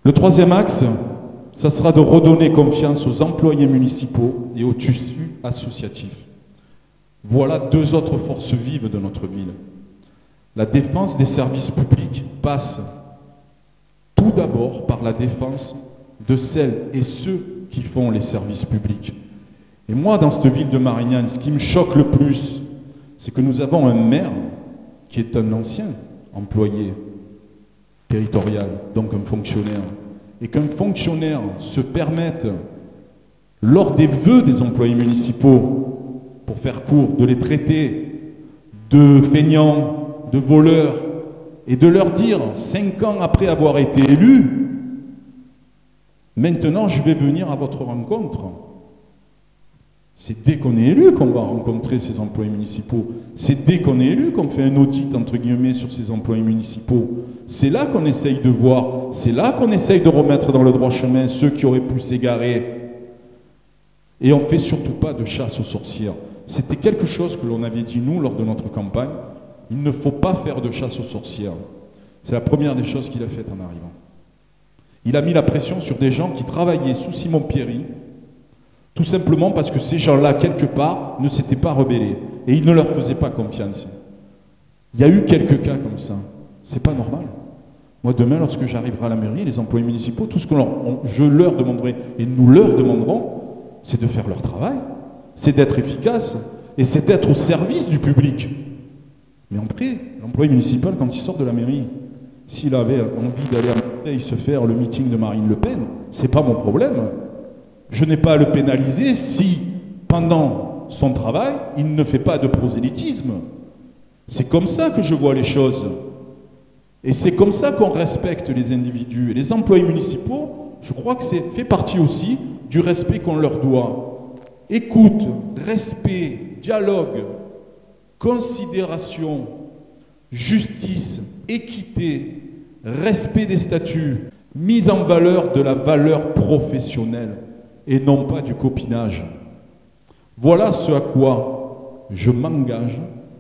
Le troisième axe, ça sera de redonner confiance aux employés municipaux et au tissu associatif. Voilà deux autres forces vives de notre ville. La défense des services publics passe tout d'abord par la défense de celles et ceux qui font les services publics. Et moi, dans cette ville de Marignane, ce qui me choque le plus, c'est que nous avons un maire qui est un ancien employé territorial, donc un fonctionnaire, et qu'un fonctionnaire se permette, lors des vœux des employés municipaux, pour faire court, de les traiter de feignants, de voleurs, et de leur dire, 5 ans après avoir été élu, maintenant je vais venir à votre rencontre. C'est dès qu'on est élu qu'on va rencontrer ces employés municipaux. C'est dès qu'on est élu qu'on fait un audit, entre guillemets, sur ces employés municipaux. C'est là qu'on essaye de voir, c'est là qu'on essaye de remettre dans le droit chemin ceux qui auraient pu s'égarer. Et on ne fait surtout pas de chasse aux sorcières. C'était quelque chose que l'on avait dit, nous, lors de notre campagne. Il ne faut pas faire de chasse aux sorcières. C'est la première des choses qu'il a faites en arrivant. Il a mis la pression sur des gens qui travaillaient sous Simon Pierry, tout simplement parce que ces gens-là, quelque part, ne s'étaient pas rebellés. Et il ne leur faisait pas confiance. Il y a eu quelques cas comme ça. C'est pas normal. Moi, demain, lorsque j'arriverai à la mairie, les employés municipaux, tout ce que je leur demanderai, et nous leur demanderons, c'est de faire leur travail, c'est d'être efficace, et c'est d'être au service du public. Mais après, l'employé municipal, quand il sort de la mairie, s'il avait envie d'aller à Marseille se faire le meeting de Marine Le Pen, c'est pas mon problème. Je n'ai pas à le pénaliser si, pendant son travail, il ne fait pas de prosélytisme. C'est comme ça que je vois les choses. Et c'est comme ça qu'on respecte les individus. Et les employés municipaux, je crois que c'est fait partie aussi du respect qu'on leur doit. Écoute, respect, dialogue, considération, justice, équité, respect des statuts, mise en valeur de la valeur professionnelle et non pas du copinage. Voilà ce à quoi je m'engage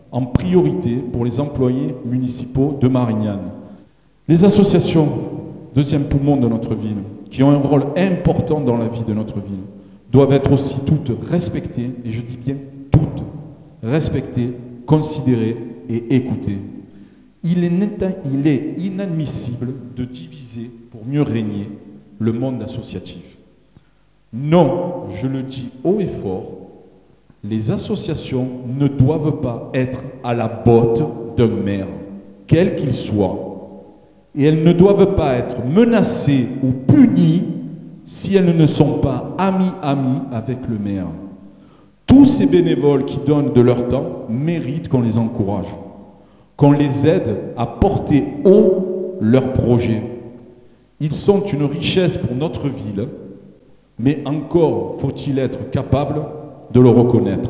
en priorité pour les employés municipaux de Marignane. Les associations, deuxième poumon de notre ville, qui ont un rôle important dans la vie de notre ville, doivent être aussi toutes respectées, et je dis bien toutes, respectées, considérées et écoutées. Il est inadmissible de diviser pour mieux régner le monde associatif. Non, je le dis haut et fort, les associations ne doivent pas être à la botte d'un maire, quel qu'il soit. Et elles ne doivent pas être menacées ou punies si elles ne sont pas amies avec le maire. Tous ces bénévoles qui donnent de leur temps méritent qu'on les encourage, qu'on les aide à porter haut leurs projets. Ils sont une richesse pour notre ville, mais encore faut-il être capable de le reconnaître.